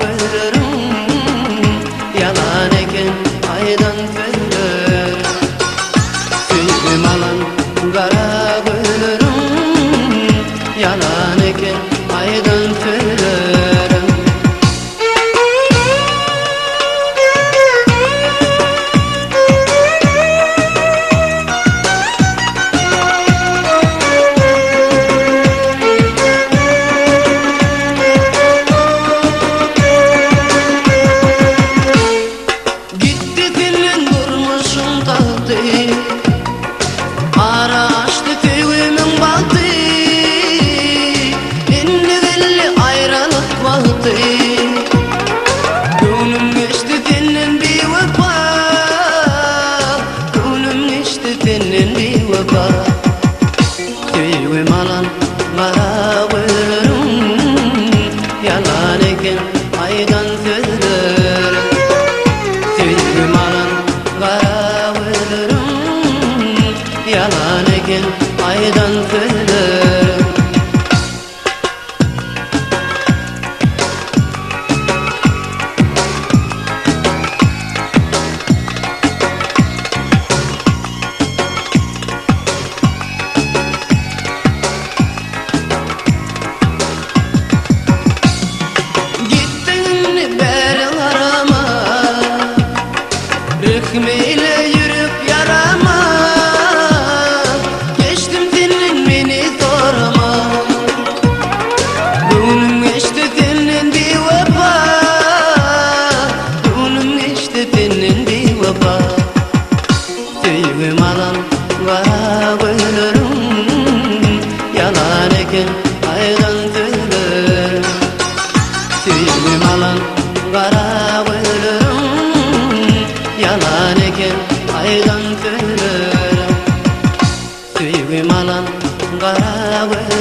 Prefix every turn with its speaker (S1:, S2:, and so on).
S1: bilirim. Yalan eken aydan söylerim. Suyum alan kara bilirim. Yalan eken aydan söylerim. Ara açtı tüyümün baktı, indi belli ayrılık vakti. Gönlüm geçti senin bir vefa, gönlüm geçti senin bir vefa. Tüyüm alan kara bilirim. Yalan eken aydan söylerim. Tüyüm alan kara bilirim. Yalan eken aydan söylerim. Gittin beri arama, rıkmıyla yürüp yarama. Geçtim senin beni sorma, gönlüm geçti senin bir vefa, gönlüm geçti senin bir vefa. Tüyüm alan kara bilirim. Yalan eken aydan söylerim. Tüyüm alan kara bilirim. Yalan eken aydan söylerim. Tüyüm alan kara bilirim.